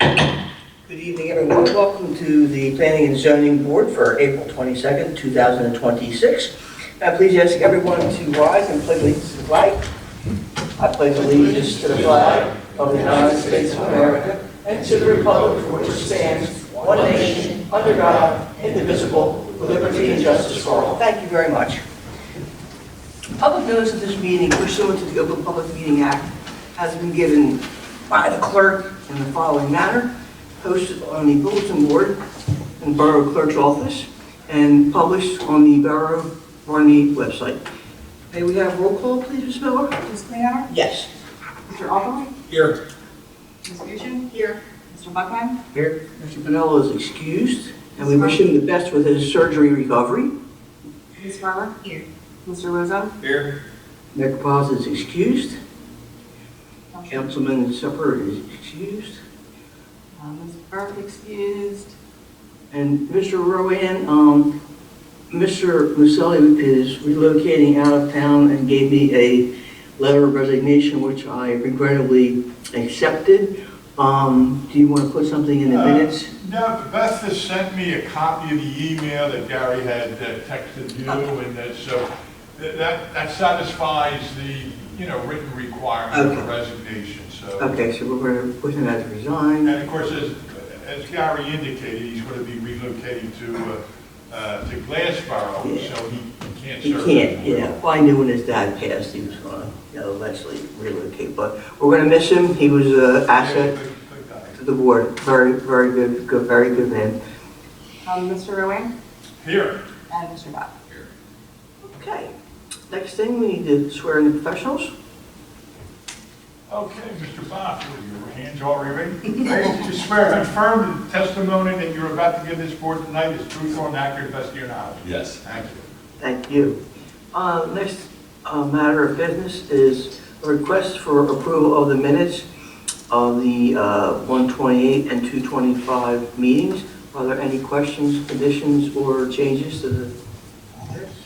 Good evening, everyone. Welcome to the Planning and Zoning Board for April 22nd, 2026. Please ask everyone to rise and pledge allegiance to the flag. I pledge allegiance to the flag of the United States of America and to the republic for which it stands, one nation, under God, indivisible, with liberty and justice for all. Thank you very much. Public notice of this meeting pursuant to the Open Public Meeting Act has been given by the clerk in the following manner: posted on the bulletin board in the Borough Clerk's office and published on the Borough Runnemede website. May we have roll call, please, Ms. Miller? Ms. Kleiner? Yes. Mr. Alderman? Here. Ms. Fusion? Here. Mr. Buckman? Here. Mr. Pinello is excused, and we wish him the best with his surgery recovery. Ms. Farmer? Here. Mr. Rizzo? Here. Mayor Paz is excused. Councilman Supper is excused. Ms. Burke excused. And Mr. Rowan, Mr. Maselli is relocating out of town and gave me a letter of resignation, which I regrettably accepted. Do you want to put something in the minutes? No, Beth has sent me a copy of the email that Gary had texted you, and so that satisfies the written requirement for resignation. So Okay, so we're going to put him as resigned. and of course, as Gary indicated, he's going to be relocating to Glassboro, Yeah. so he can't He serve. can't, yeah. Well, I knew when his dad passed, he was going to eventually relocate, but we're going to miss him. He was an asset Good guy. to the board. Very, very good, very good man. Mr. Rowan? Here. And Mr. Buck? Okay, next thing, we need to swear in the professionals. Okay, Mr. Bach, your hands already ready? Ready to swear, confirm the testimony that you're about to give this board tonight is truthful and accurate, best of your knowledge. Yes. Thank you. Thank you. Next matter of business is a request for approval of the minutes of the 128 and 225 meetings. Are there any questions, conditions, or changes to the minutes?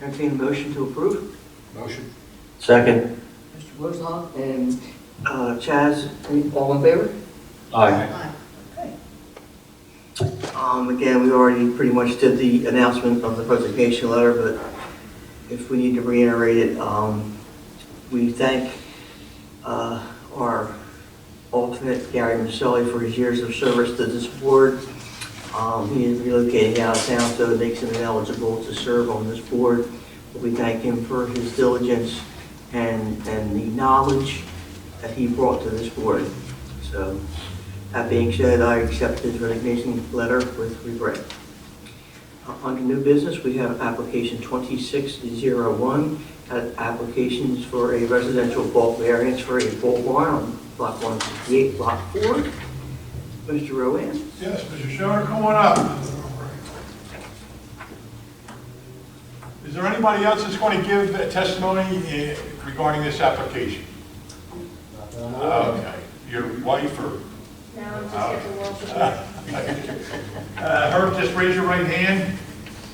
Entertain a motion to approve. Motion. Second. Mr. Wozlak and Chaz, all in favor? Aye. Again, we already pretty much did the announcement of the resignation letter, but if we need to reiterate it, we thank our alternate, Gary Maselli, for his years of service to this board. He is relocating out of town, so it makes him ineligible to serve on this board. But we thank him for his diligence and the knowledge that he brought to this board. So, that being said, I accept his resignation letter with regret. Under new business, we have application 2601, applications for a residential bulk variance for a pole barn on block 168, block 4. Mr. Rowan. Yes, Mr. Schoner, come on up. Is there anybody else that's going to give a testimony regarding this application? Okay. Your wife or? No, I'm just here to work. Herb, just raise your right hand.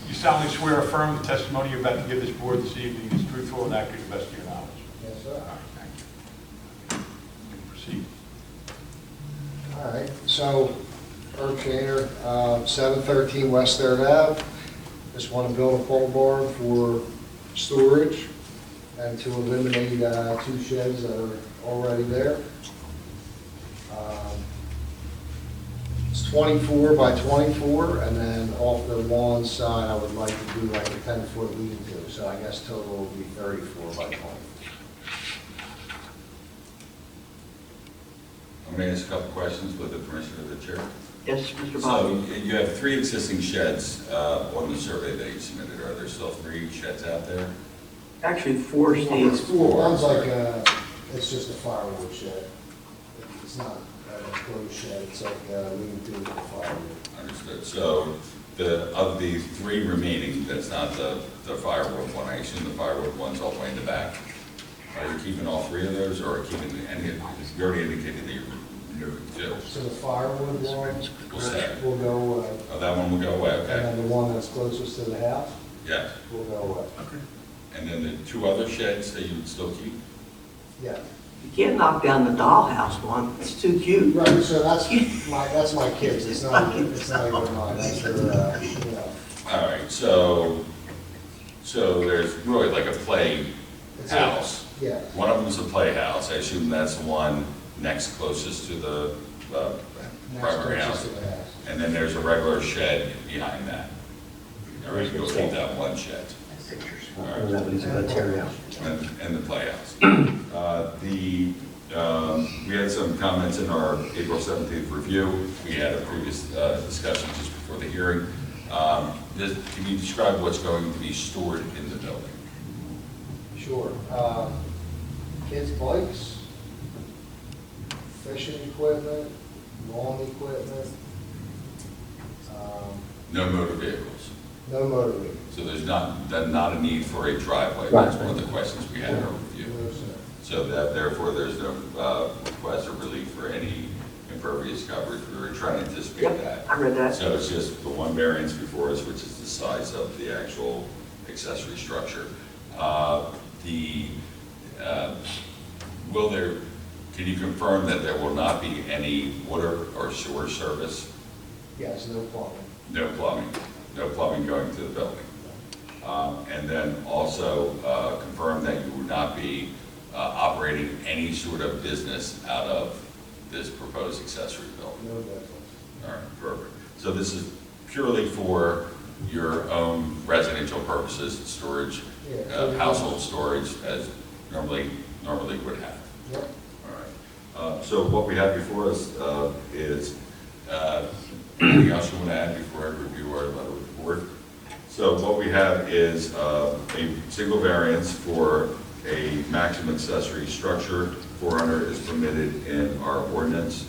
You solemnly swear or affirm the testimony you're about to give this board this evening is truthful and accurate to the best of your knowledge. Yes, sir. All right, thank you. Proceed. All right, so Herb Shaner, 713 West 3rd Ave. Just want to build a pole barn for storage and to eliminate 2 sheds that are already there. It's 24 by 24, and then off the lawn side, I would like to do like a 10-foot lean-to, so I guess total will be 34 by 20. I'm going to ask a couple questions with the permission of the chair. Yes, Mr. So Bobby. you have 3 existing sheds on the survey that you submitted. Are there still 3 sheds out there? Actually, 4 states. One's like it's just a firewood shed. It's not a closed shed, it's like lean-to with a firewood. Understood. So of the 3 remaining, that's not the firewood one. I assume the firewood one's all the way in the back. Are you keeping all 3 of those, or are you keeping any? You already indicated that you're removing 2. So the firewood one Will stay. will go away, Oh, that one will go away. and Okay. then the one that's closest to the house Yes. will go away. And then the 2 other sheds that you would still keep? Yeah, You can't knock down the dollhouse one, it's too cute. Right, so that's my kids, it's not even mine, that's their, you know. All right, so there's really like a It's playhouse. Yeah. One of them's a playhouse. I assume that's the one next closest to the primary Next house. to the house. And then there's a regular shed behind that. All right, you'll keep that one shed. All right. That one's gonna tear down. And the playhouse. We had some comments in our April 17th review. We had a previous discussion just before the hearing. Can you describe what's going to be stored in the building? Sure. Kids' bikes, fishing equipment, lawn equipment, No motor vehicles. no motor vehicles. So there's not a need for a driveway. Right. That's one of the questions we had in our review. No, sir. So that therefore, there's no request or relief for any impervious coverage. We were trying to anticipate Yep, that. I read that. So it's just the one variance before us, which is the size of the actual accessory structure. Can you confirm that there will not be any water or sewer service? Yes, no plumbing. No plumbing going to the building. And then also confirm that you will not be operating any sort of business out of this proposed accessory building. No business. All right, perfect. So this is purely for your own residential purposes, storage, Yeah. household storage, as normally would have. Yep. All right. So what we have before us is, anything else you want to add before I review our letter of the board? So what we have is a single variance for a maximum accessory structure. 400 is permitted in our ordinance.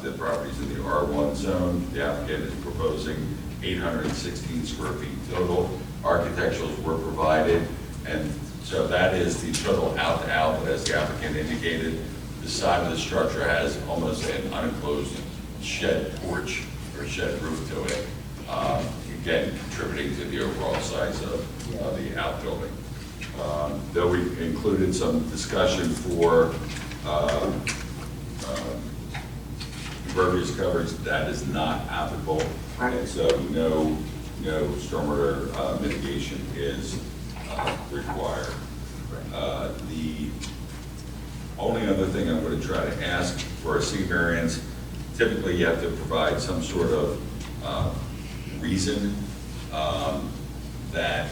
The property's in the R1 zone. The applicant is proposing 816 square feet total. Architecturals were provided, and so that is the total out-to-out, but as the applicant indicated, the side of the structure has almost an unenclosed shed porch or shed roof to it, again, contributing to the overall size of the outbuilding. Though we included some discussion for impervious coverage, that is not applicable, and so no stormwater mitigation is required. The only other thing I'm going to try to ask for a C variance, typically you have to provide some sort of reason that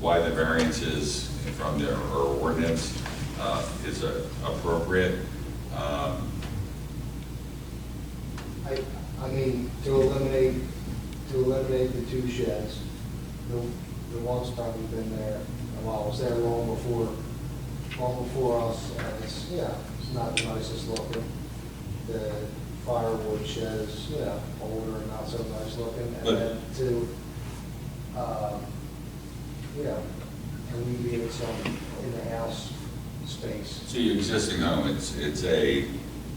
why the variance is from their ordinance is appropriate. I mean, to eliminate the two sheds, the one's probably been there a while, it was there long before us, and it's, it's not the nicest looking. The firewood shed is, older and not so nice looking, and then to, alleviate some in-the-house space. So your existing home, it's a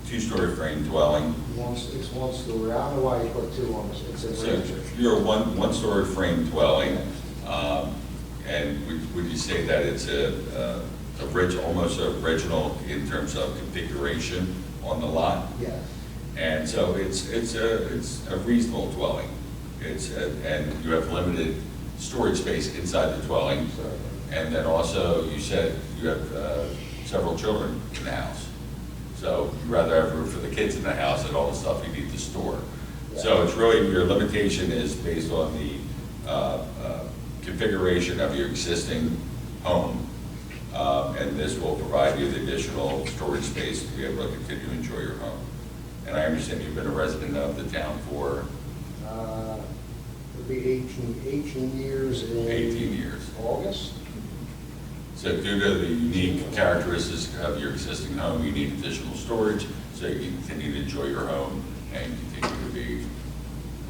two-story frame dwelling. It's one story, I don't know why you put two on this, it's a So rancher. you're a one-story frame dwelling, and would you say that it's almost original in terms of configuration on the lot? Yes. And so it's a reasonable dwelling. And you have limited storage space inside the dwelling. And then also, you said you have several children in the house. So you'd rather have room for the kids in the house and all the stuff you need to store. So it's really, your limitation is based on the configuration of your existing home. And this will provide you the additional storage space to be able to continue to enjoy your home. And I understand you've been a resident of the town for? It'll be 18 years in 18 years. August. So due to the unique characteristics of your existing home, you need additional storage so you can continue to enjoy your home and continue to be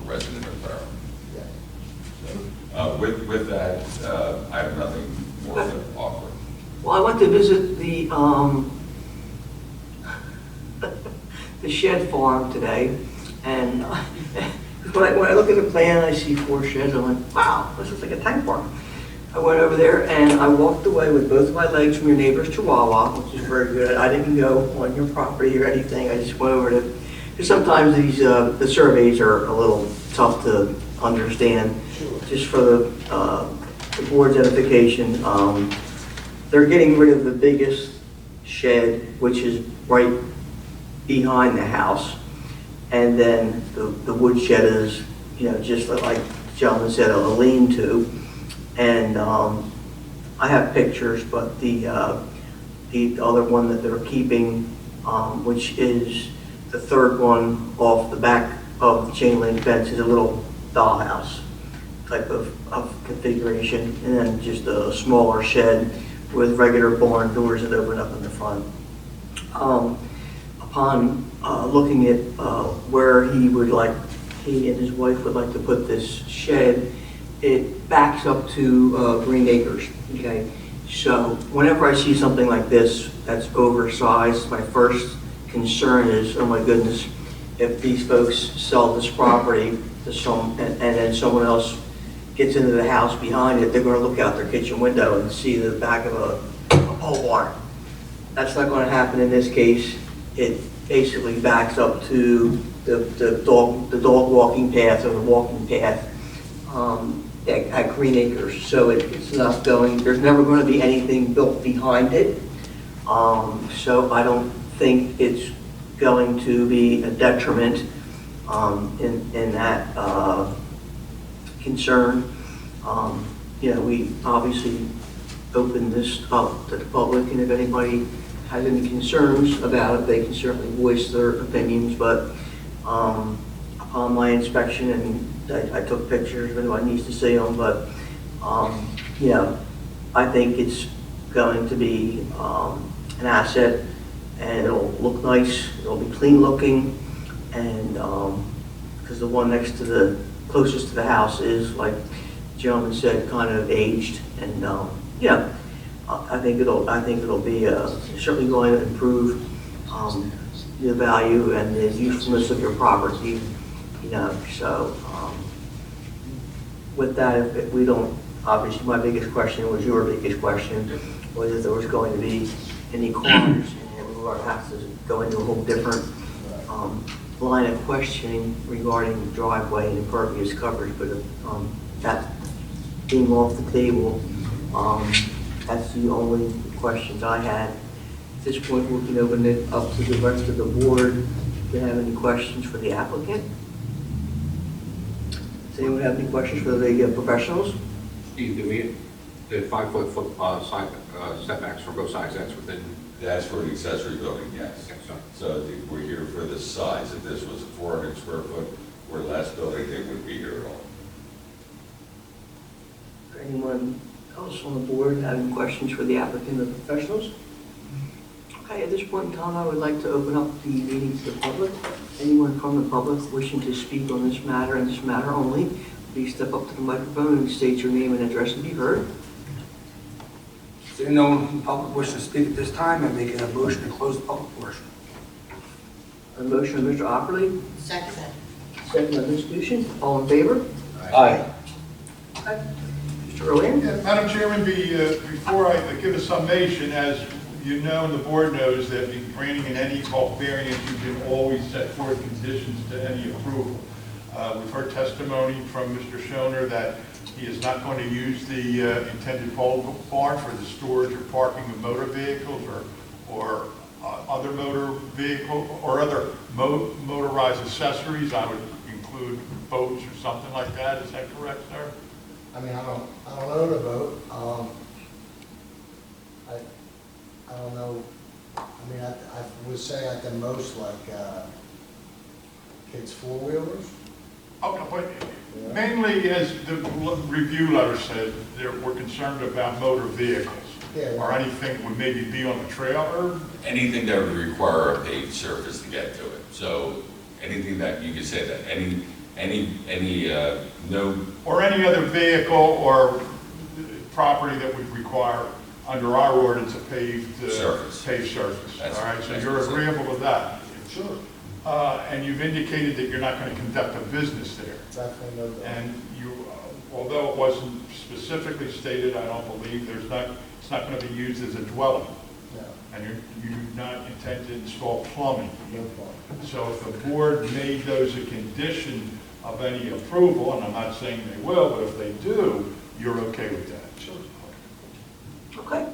a resident of Durham. Yeah. With that, I have nothing more to offer. Well, I went to visit the the shed farm today, and when I look at the plan, I see 4 sheds, I went, wow, this is like a tank farm. I went over there and I walked away with both of my legs from your neighbor's chihuahua, which is very good. I didn't go on your property or anything. I just went over to, because sometimes these, the surveys are a little tough to understand. Just for the board's edification, they're getting rid of the biggest shed, which is right behind the house. And then the wood shed is, just like the gentleman said, a lean-to. And I have pictures, but the other one that they're keeping, which is the third one off the back of the chain link fence, is a little dollhouse type of configuration, and then just a smaller shed with regular barn doors that open up in the front. Upon looking at where he and his wife would like to put this shed, it backs up to Green Acres, okay? So whenever I see something like this that's oversized, my first concern is, oh my goodness, if these folks sell this property to and then someone else gets into the house behind it, they're gonna look out their kitchen window and see the back of a pole barn. That's not gonna happen in this case. It basically backs up to the dog walking path or the walking path at Green Acres. So it's not going, there's never going to be anything built behind it. So I don't think it's going to be a detriment in that concern. We obviously open this up to the public, and if anybody has any concerns about it, they can certainly voice their opinions, but upon my inspection, and I took pictures, if anyone needs to see them, but I think it's going to be an asset, and it'll look nice, it'll be clean looking, and because the one next to the closest to the house is, like the gentleman said, kind of aged, and I think it'll be certainly going to improve the value and the usefulness of your property. So with that, if we don't, obviously my biggest question was your biggest question, was if there was going to be any cars, and we were going to have to go into a whole different line of questioning regarding driveway and impervious coverage, but that being off the table, that's the only questions I had. At this point, we can open it up to the rest of the board. Do you have any questions for the applicant? Does anyone have any questions for the professionals? Steve, do we, the 5-foot side setbacks from both sides, that's within? That's for an accessory building, yes. Yes, sir. So we're here for the size. If this was a 400 square foot or less building, they wouldn't be here at all. Anyone else on the board have any questions for the applicant or professionals? Okay, at this point in time, I would like to open up the meeting to the public. Anyone from the public wishing to speak on this matter and this matter only, please step up to the microphone and state your name and address and be heard. Seeing no one from the public wishing to speak at this time, I'm making a motion to close the public portion. A motion by Mr. Opperly, Second. second by Ms. Dushin. All in favor? Aye. Okay. Mr. Erland? Yeah, Madam Chairman, before I give a summation, as you know and the board knows, that in granting an any bulk variance, you can always set forth conditions to any approval. We've heard testimony from Mr. Schoner that he is not going to use the intended pole barn for the storage or parking of motor vehicles or other motor vehicle or other motorized accessories. I would include boats or something like that. Is that correct, sir? I mean, I don't own a boat. I don't know. I mean, I would say at the most like kids' four-wheelers. Okay, but mainly, as the review letter said, we're concerned about motor vehicles. Yeah. Or anything would maybe be on the trailer. Anything that would require a paved surface to get to it. So anything that you could say that no. Or any other vehicle or property that would require, under our ordinance, a paved Surface. Paved surface. That's- All right, so that's you're what it agreeable with that. Sure. And you've indicated that you're not going to conduct a business there. Definitely no doubt. And you although it wasn't specifically stated, I don't believe it's not going to be used as a dwelling. No, And you do not intend to install plumbing. no problem. So if the board made those a condition of any approval, and I'm not saying they will, but if they do, you're okay with that? Okay.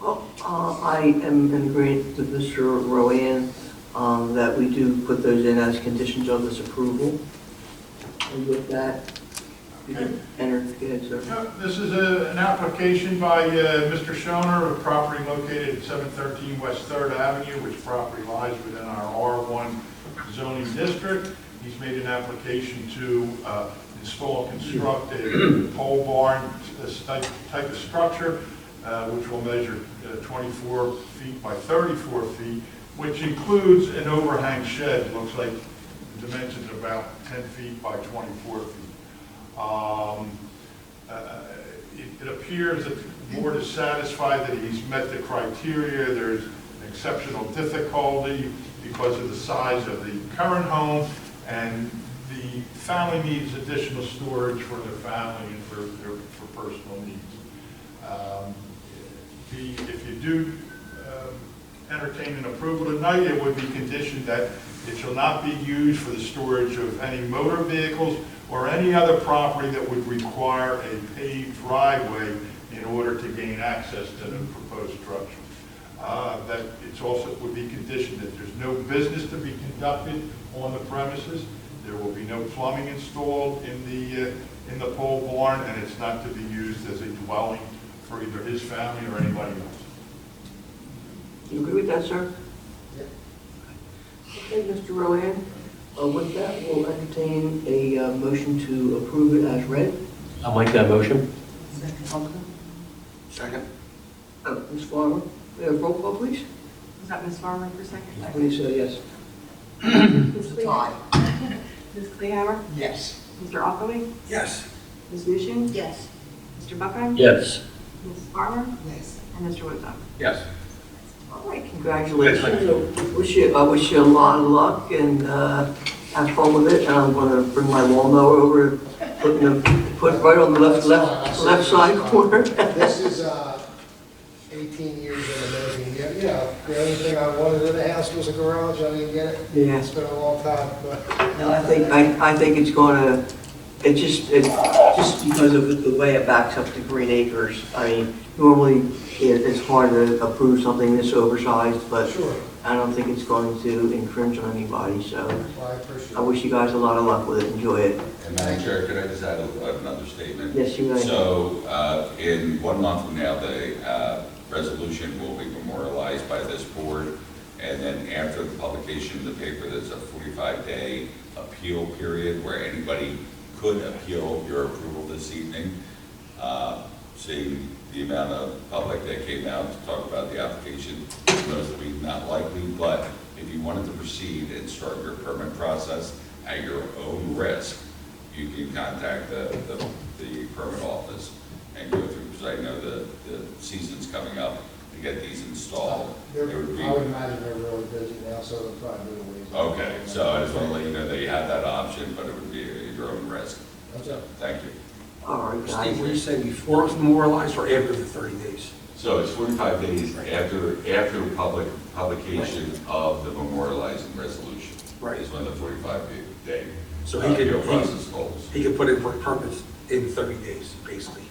Well, I am in agreement with Mr. Rowan that we do put those in as conditions of this approval. And with that, you can enter, go ahead, sir. Yeah, this is an application by Mr. Schoner of property located at 713 West 3rd Avenue, which property lies within our R1 zoning district. He's made an application to install and construct a pole barn type of structure, which will measure 24 feet by 34 feet, which includes an overhang shed. Looks like the dimensions are about 10 feet by 24 feet. It appears that the board is satisfied that he's met the criteria. There's exceptional difficulty because of the size of the current home, and the family needs additional storage for their family and for personal needs. If you do entertain an approval tonight, it would be conditioned that it shall not be used for the storage of any motor vehicles or any other property that would require a paved driveway in order to gain access to the proposed structure. That it's also would be conditioned that there's no business to be conducted on the premises. There will be no plumbing installed in the pole barn, and it's not to be used as a dwelling for either his family or anybody else. Do you agree with that, sir? Yep. Okay, Mr. Rowan, with that, we'll entertain a motion to approve it as read. I'll make that motion. Second? Ms. Farmer, we have roll call, please? Was that Ms. Farmer for a second? Please, yes. Ms. Kleehammer? Ms. Kleehammer? Yes. Mr. Alkami? Yes. Ms. Nushin? Yes. Mr. Buckheim? Yes. Ms. Farmer? Yes. And Mr. Woodbuck? Yes. All right, congratulations. I wish you a lot of luck and have fun with it. And I'm going to bring my lawnmower over, put right on the left side corner. This is 18 years in the making. Yeah, the only thing I wanted in the house was a garage. I didn't get it. Yeah. It's been a long time, but No, I think it's going to. It's just because of the way it backs up to Green Acres. I mean, normally it's hard to approve something this oversized, but sure. I don't think it's going to infringe on anybody. So Well, I appreciate I it. wish you guys a lot of luck with it. Enjoy it. And Madam Chair, could I just add another statement? Yes, you may. So, in 1 month from now, the resolution will be memorialized by this board, and then after the publication in the paper, there's a 45-day appeal period where anybody could appeal your approval this evening. Seeing the amount of public that came out to talk about the application, knows that we're not likely, but if you wanted to proceed and start your permit process at your own risk, you can contact the permit office and go through, because I know the season's coming up to get these installed. They're- It would be- I would imagine they're really busy now, so they'll probably do a ways. Okay, so I just want to let you know that you have that option, but it would be at your own risk. That's it. Thank you. All right, Steve, what guys. you say, before it was memorialized or after the 30 days? So it's 45 days after publication of the memorializing resolution. Right. Is when the 45-day So he could, appeal process holds. he could put in for permits in 30 days, basically.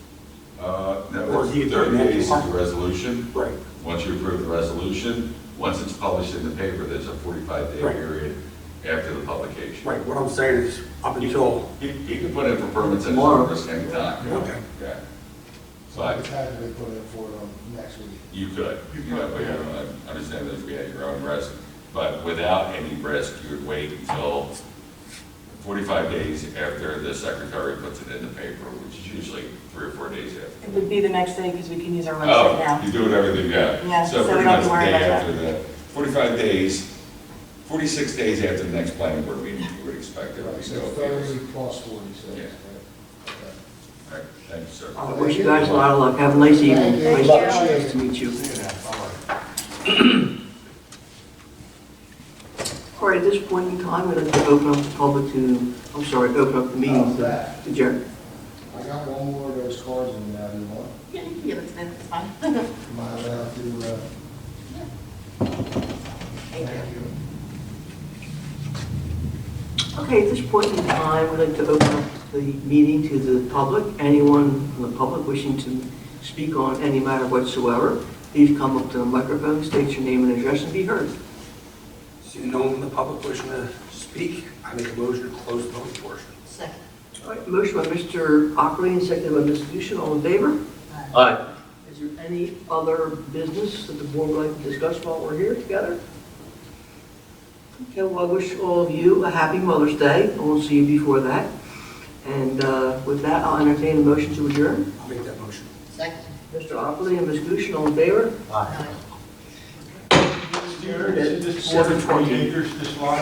No, Or it's you could 30 put it days in- is the resolution. Right. Once you approve the resolution, once it's published in the paper, there's a 45-day Right. period after the publication. Right, what I'm saying is, up until, He can put in for permits at his Tomorrow. own risk anytime. okay. Yeah. So But it's had to be put in for it on next week. you could, You you know, could, but you yeah. know, I understand that we at your own risk. But without any risk, you would wait until 45 days after the secretary puts it in the paper, which is usually 3 or 4 days after. It would be the next day because we can use our website Oh, now. you do it everything, yeah. Yeah, so we pretty don't much have to the worry day about that. after the 45 days, 46 days after the next planning board meeting, you would expect it Right, to so go appeals. 30 plus 46. Yeah. right? Okay. All right, thank you, sir. I wish you guys a lot of luck. Have a nice evening. Thank you. Nice to meet you. All right, at this point in time, we'd like to open up the public to, open up the meeting to Jerry. I Okay, at this point in time, we'd like to open up the meeting to the public. Anyone from the public wishing to speak on any matter whatsoever, please come up to the microphone, state your name and address, and be heard. Seeing no one from the public wishing to speak, I make a motion to close the voting portion. Second. All right, motion by Mr. Ockley and seconded by Ms. Lucian. All in favor? Aye. Is there any other business that the board would like to discuss while we're here together? Okay, well, I wish all of you a happy Mother's Day. I won't see you before that. And with that, I'll entertain a motion to adjourn. I'll make that motion. Second. Mr. Ockley and Ms. Lucian, all in favor? Steve, this board of 20 7:20. acres, this lot